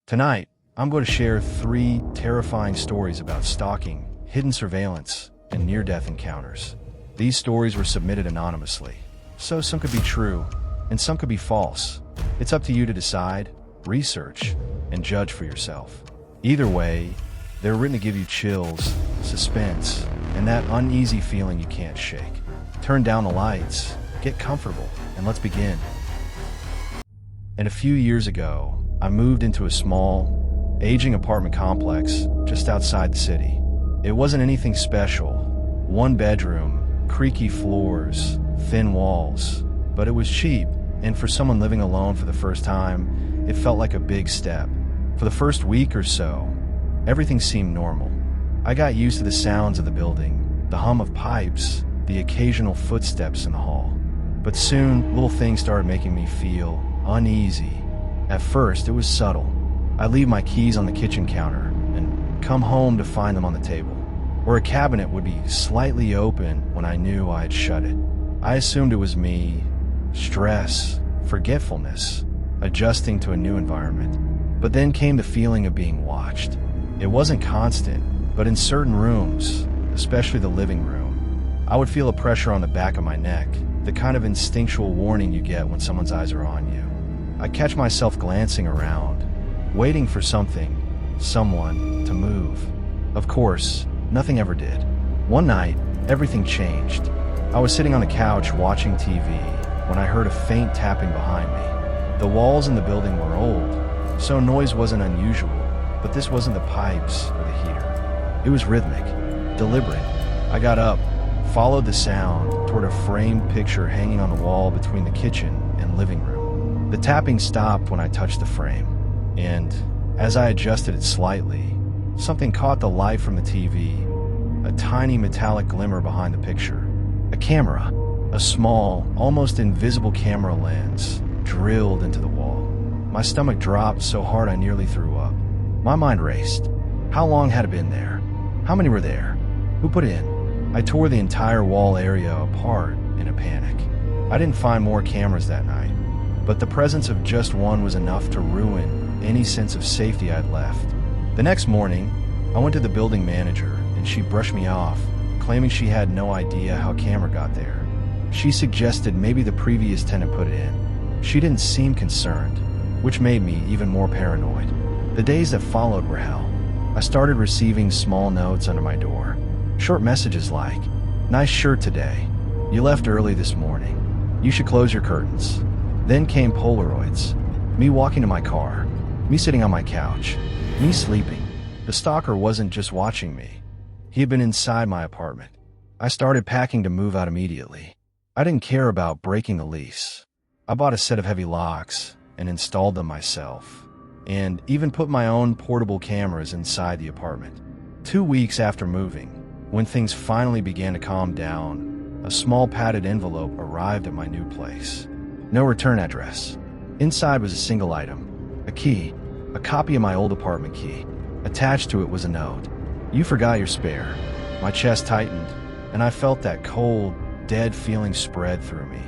Tonight, I'm going to share 3 terrifying stories about stalking, hidden surveillance, and near-death encounters. These stories were submitted anonymously, so some could be true, and some could be false. It's up to you to decide, research, and judge for yourself. Either way, they're written to give you chills, suspense, and that uneasy feeling you can't shake. Turn down the lights, get comfortable, and let's begin. And a few years ago, I moved into a small, aging apartment complex just outside the city. It wasn't anything special. 1 bedroom, creaky floors, thin walls, but it was cheap, and for someone living alone for the first time, it felt like a big step. For the first week or so, everything seemed normal. I got used to the sounds of the building, the hum of pipes, the occasional footsteps in the hall. But soon, little things started making me feel uneasy. At first, it was subtle. I'd leave my keys on the kitchen counter and come home to find them on the table. Or a cabinet would be slightly open when I knew I had shut it. I assumed it was me. Stress, forgetfulness, adjusting to a new environment. But then came the feeling of being watched. It wasn't constant, but in certain rooms, especially the living room, I would feel a pressure on the back of my neck, the kind of instinctual warning you get when someone's eyes are on you. I'd catch myself glancing around, waiting for something, someone, to move. Of course, nothing ever did. One night, everything changed. I was sitting on the couch watching TV when I heard a faint tapping behind me. The walls in the building were old, so noise wasn't unusual, but this wasn't the pipes or the heater. It was rhythmic, deliberate. I got up, followed the sound toward a framed picture hanging on the wall between the kitchen and living room. The tapping stopped when I touched the frame, and as I adjusted it slightly, something caught the light from the TV, a tiny metallic glimmer behind the picture. A camera, a small, almost invisible camera lens, drilled into the wall. My stomach dropped so hard I nearly threw up. My mind raced. How long had it been there? How many were there? Who put it in? I tore the entire wall area apart in a panic. I didn't find more cameras that night, but the presence of just one was enough to ruin any sense of safety I'd left. The next morning, I went to the building manager, and she brushed me off, claiming she had no idea how a camera got there. She suggested maybe the previous tenant put it in. She didn't seem concerned, which made me even more paranoid. The days that followed were hell. I started receiving small notes under my door. Short messages like, "Nice shirt today. You left early this morning. You should close your curtains." Then came Polaroids. Me walking to my car. Me sitting on my couch. Me sleeping. The stalker wasn't just watching me. He had been inside my apartment. I started packing to move out immediately. I didn't care about breaking the lease. I bought a set of heavy locks and installed them myself, and even put my own portable cameras inside the apartment. 2 weeks after moving, when things finally began to calm down, a small padded envelope arrived at my new place. No return address. Inside was a single item, a key, a copy of my old apartment key. Attached to it was a note. "You forgot your spare." My chest tightened, and I felt that cold, dead feeling spread through me.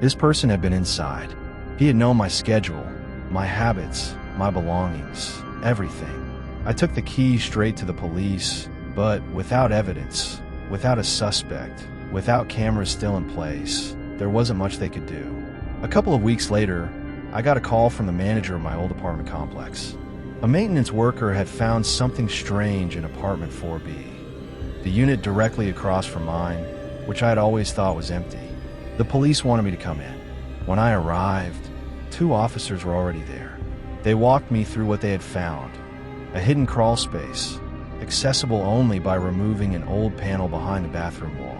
This person had been inside. He had known my schedule, my habits, my belongings, everything. I took the key straight to the police, but without evidence, without a suspect, without cameras still in place, there wasn't much they could do. A couple of weeks later, I got a call from the manager of my old apartment complex. A maintenance worker had found something strange in apartment 4B, the unit directly across from mine, which I had always thought was empty. The police wanted me to come in. When I arrived, 2 officers were already there. They walked me through what they had found, a hidden crawl space, accessible only by removing an old panel behind the bathroom wall.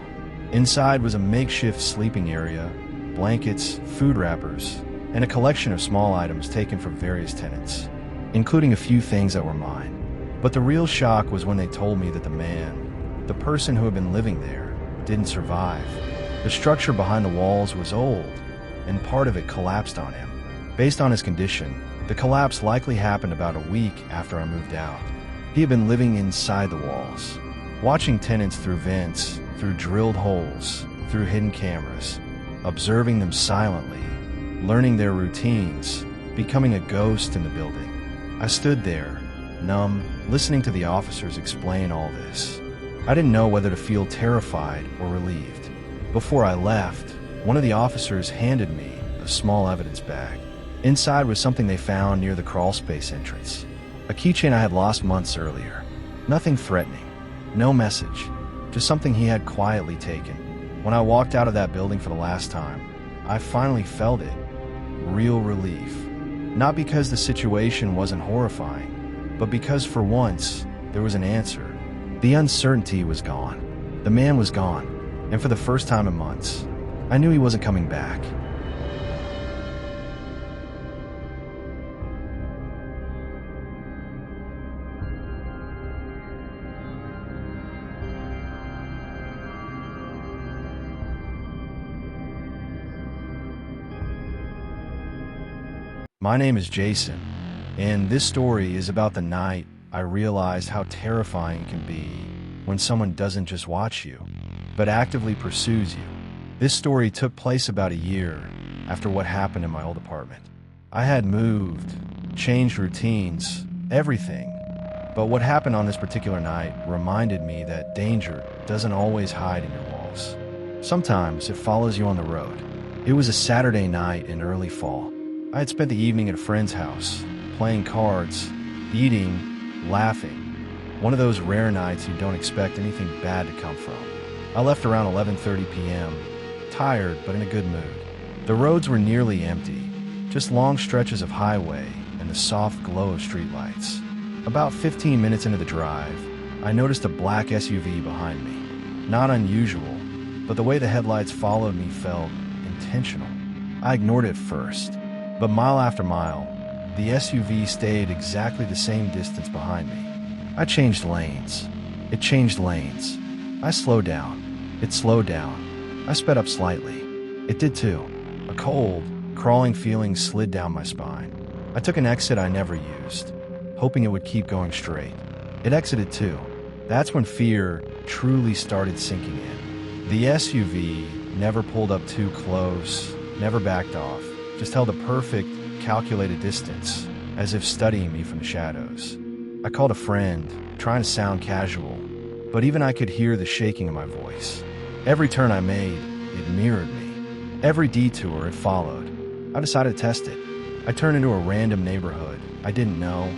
Inside was a makeshift sleeping area, blankets, food wrappers, and a collection of small items taken from various tenants, including a few things that were mine. But the real shock was when they told me that the person who had been living there, didn't survive. The structure behind the walls was old, and part of it collapsed on him. Based on his condition, the collapse likely happened about a week after I moved out. He had been living inside the walls, watching tenants through vents, through drilled holes, through hidden cameras, observing them silently, learning their routines, becoming a ghost in the building. I stood there, numb, listening to the officers explain all this. I didn't know whether to feel terrified or relieved. Before I left, one of the officers handed me a small evidence bag. Inside was something they found near the crawlspace entrance. A keychain I had lost months earlier. Nothing threatening. No message. Just something he had quietly taken. When I walked out of that building for the last time, I finally felt it. Real relief. Not because the situation wasn't horrifying, but because for once, there was an answer. The uncertainty was gone. The man was gone. And for the first time in months, I knew he wasn't coming back. My name is Jason, and this story is about the night I realized how terrifying it can be when someone doesn't just watch you, but actively pursues you. This story took place about a year after what happened in my old apartment. I had moved, changed routines, everything. But what happened on this particular night reminded me that danger doesn't always hide in your walls. Sometimes it follows you on the road. It was a Saturday night in early fall. I had spent the evening at a friend's house, playing cards, eating, laughing. One of those rare nights you don't expect anything bad to come from. I left around 11:30 p.m., tired but in a good mood. The roads were nearly empty, just long stretches of highway and the soft glow of streetlights. About 15 minutes into the drive, I noticed a black SUV behind me. Not unusual, but the way the headlights followed me felt intentional. I ignored it first. But mile after mile, the SUV stayed exactly the same distance behind me. I changed lanes. It changed lanes. I slowed down. It slowed down. I sped up slightly. It did too. A cold, crawling feeling slid down my spine. I took an exit I never used, hoping it would keep going straight. It exited too. That's when fear truly started sinking in. The SUV never pulled up too close, never backed off. Just held a perfect, calculated distance, as if studying me from the shadows. I called a friend, trying to sound casual, but even I could hear the shaking in my voice. Every turn I made, it mirrored me. Every detour it followed. I decided to test it. I turned into a random neighborhood I didn't know,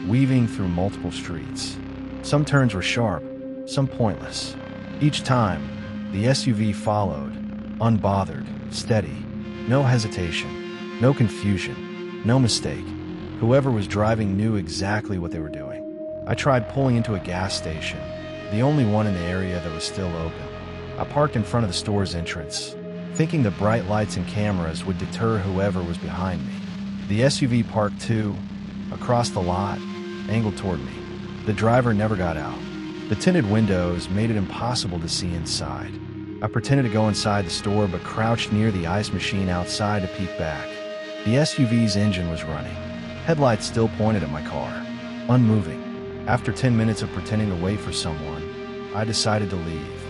weaving through multiple streets. Some turns were sharp, some pointless. Each time, the SUV followed, unbothered, steady, no hesitation. No confusion, no mistake. Whoever was driving knew exactly what they were doing. I tried pulling into a gas station, the only one in the area that was still open. I parked in front of the store's entrance, thinking the bright lights and cameras would deter whoever was behind me. The SUV parked too, across the lot, angled toward me. The driver never got out. The tinted windows made it impossible to see inside. I pretended to go inside the store but crouched near the ice machine outside to peek back. The SUV's engine was running. Headlights still pointed at my car, unmoving. After 10 minutes of pretending to wait for someone, I decided to leave.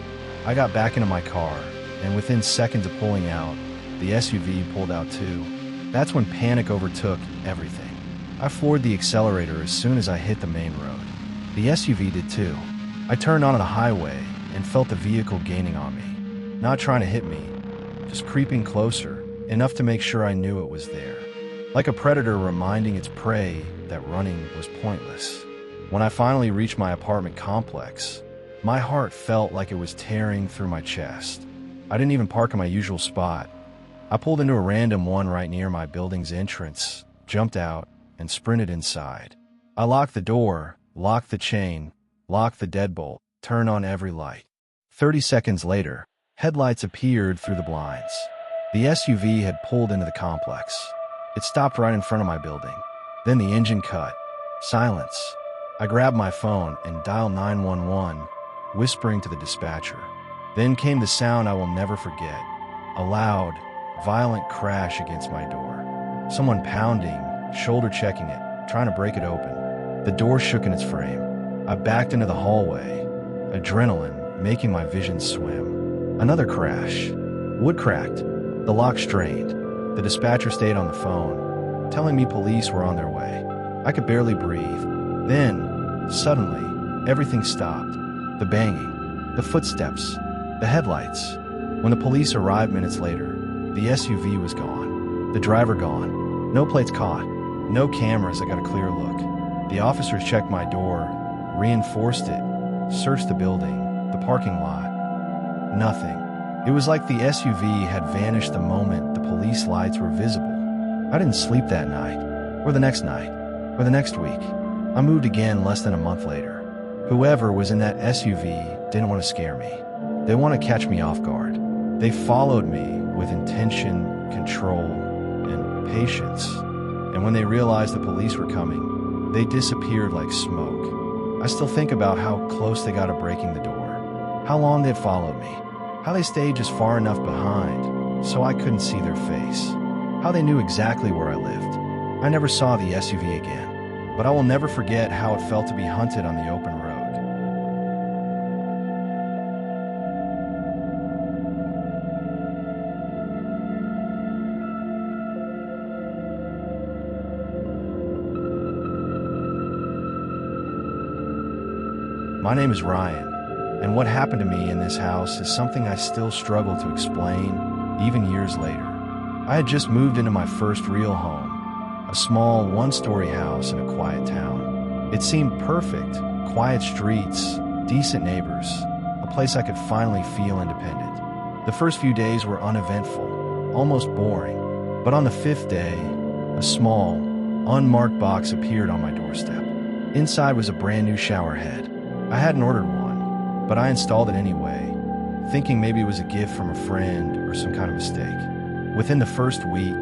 I got back into my car, and within seconds of pulling out, the SUV pulled out too. That's when panic overtook everything. I floored the accelerator as soon as I hit the main road. The SUV did too. I turned onto the highway and felt the vehicle gaining on me. Not trying to hit me, just creeping closer, enough to make sure I knew it was there. Like a predator reminding its prey that running was pointless. When I finally reached my apartment complex, my heart felt like it was tearing through my chest. I didn't even park in my usual spot. I pulled into a random one right near my building's entrance, jumped out, and sprinted inside. I locked the door, locked the chain, locked the deadbolt, turned on every light. 30 seconds later, headlights appeared through the blinds. The SUV had pulled into the complex. It stopped right in front of my building. Then the engine cut. Silence. I grabbed my phone and dialed 911, whispering to the dispatcher. Then came the sound I will never forget. A loud, violent crash against my door. Someone pounding, shoulder checking it, trying to break it open. The door shook in its frame. I backed into the hallway, adrenaline making my vision swim. Another crash. Wood cracked. The lock strained. The dispatcher stayed on the phone, telling me police were on their way. I could barely breathe. Then, suddenly, everything stopped. The banging, the footsteps, the headlights. When the police arrived minutes later, the SUV was gone. The driver gone. No plates caught. No cameras that got a clear look. The officers checked my door, reinforced it, searched the building, the parking lot. Nothing. It was like the SUV had vanished the moment the police lights were visible. I didn't sleep that night, or the next night, or the next week. I moved again less than a month later. Whoever was in that SUV didn't want to scare me. They want to catch me off guard. They followed me with intention, control, and patience. And when they realized the police were coming, they disappeared like smoke. I still think about how close they got to breaking the door, how long they'd followed me, how they stayed just far enough behind so I couldn't see their face, how they knew exactly where I lived. I never saw the SUV again, but I will never forget how it felt to be hunted on the open road. My name is Ryan, and what happened to me in this house is something I still struggle to explain, even years later. I had just moved into my first real home, a small one-story house in a quiet town. It seemed perfect, quiet streets, decent neighbors, a place I could finally feel independent. The first few days were uneventful, almost boring, but on the fifth day, a small, unmarked box appeared on my doorstep. Inside was a brand new shower head. I hadn't ordered one, but I installed it anyway, thinking maybe it was a gift from a friend or some kind of mistake. Within the first week,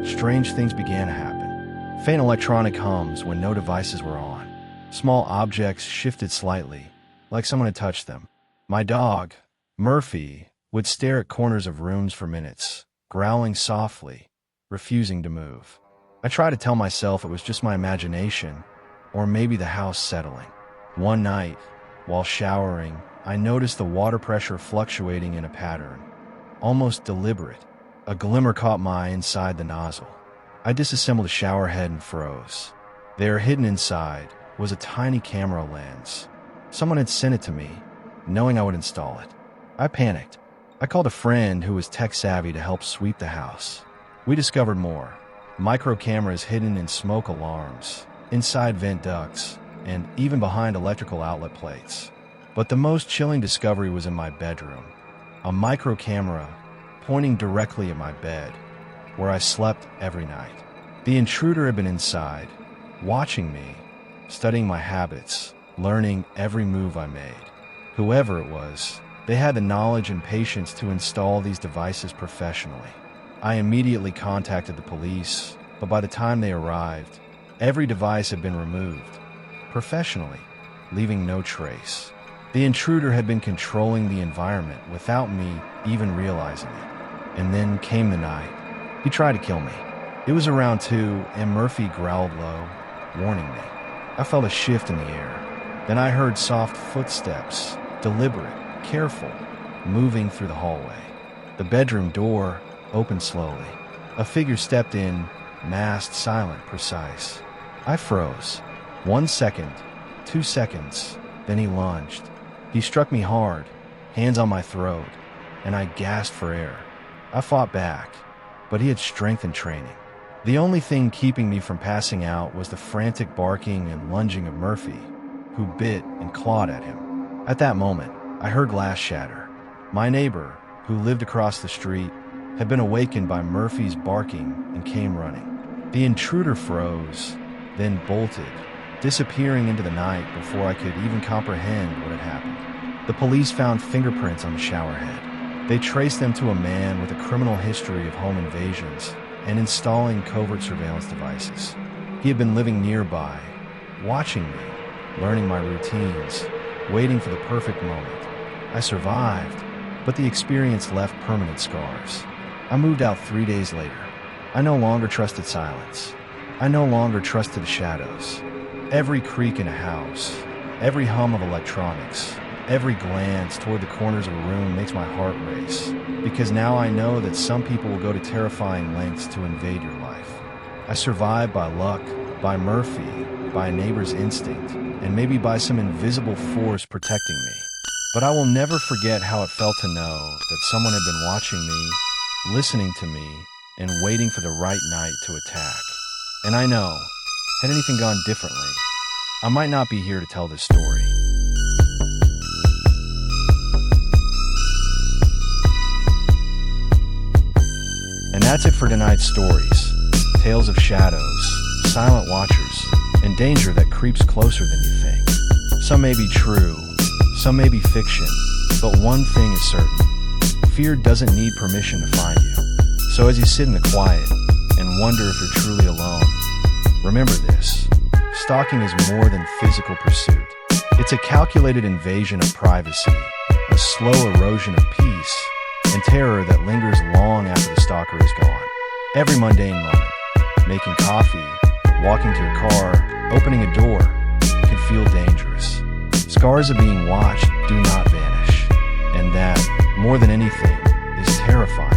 strange things began to happen. Faint electronic hums when no devices were on. Small objects shifted slightly, like someone had touched them. My dog, Murphy, would stare at corners of rooms for minutes, growling softly, refusing to move. I tried to tell myself it was just my imagination, or maybe the house settling. One night, while showering, I noticed the water pressure fluctuating in a pattern, almost deliberate. A glimmer caught my eye inside the nozzle. I disassembled the shower head and froze. There, hidden inside, was a tiny camera lens. Someone had sent it to me, knowing I would install it. I panicked. I called a friend who was tech-savvy to help sweep the house. We discovered more. Micro cameras hidden in smoke alarms, inside vent ducts, and even behind electrical outlet plates. But the most chilling discovery was in my bedroom. A micro camera pointing directly at my bed, where I slept every night. The intruder had been inside, watching me, studying my habits, learning every move I made. Whoever it was, they had the knowledge and patience to install these devices professionally. I immediately contacted the police, but by the time they arrived, every device had been removed, professionally, leaving no trace. The intruder had been controlling the environment without me even realizing it. And then came the night. He tried to kill me. It was around 2, and Murphy growled low, warning me. I felt a shift in the air. Then I heard soft footsteps, deliberate, careful, moving through the hallway. The bedroom door opened slowly. A figure stepped in, masked, silent, precise. I froze. 1 second, 2 seconds, then he lunged. He struck me hard, hands on my throat, and I gasped for air. I fought back, but he had strength and training. The only thing keeping me from passing out was the frantic barking and lunging of Murphy, who bit and clawed at him. At that moment, I heard glass shatter. My neighbor, who lived across the street, had been awakened by Murphy's barking and came running. The intruder froze, then bolted, disappearing into the night before I could even comprehend what had happened. The police found fingerprints on the shower head. They traced them to a man with a criminal history of home invasions and installing covert surveillance devices. He had been living nearby, watching me, learning my routines, waiting for the perfect moment. I survived, but the experience left permanent scars. I moved out 3 days later. I no longer trusted silence. I no longer trusted the shadows. Every creak in a house, every hum of electronics, every glance toward the corners of a room makes my heart race, because now I know that some people will go to terrifying lengths to invade your life. I survived by luck, by Murphy, by a neighbor's instinct, and maybe by some invisible force protecting me. But I will never forget how it felt to know that someone had been watching me, listening to me, and waiting for the right night to attack. And I know, had anything gone differently, I might not be here to tell this story. And that's it for tonight's stories. Tales of shadows, silent watchers, and danger that creeps closer than you think. Some may be true, some may be fiction, but one thing is certain. Fear doesn't need permission to find you. So as you sit in the quiet and wonder if you're truly alone, remember this. Stalking is more than physical pursuit. It's a calculated invasion of privacy, a slow erosion of peace, and terror that lingers long after the stalker is gone. Every mundane moment, making coffee, walking to your car, opening a door, can feel dangerous. Scars of being watched do not vanish, and that, more than anything, is terrifying.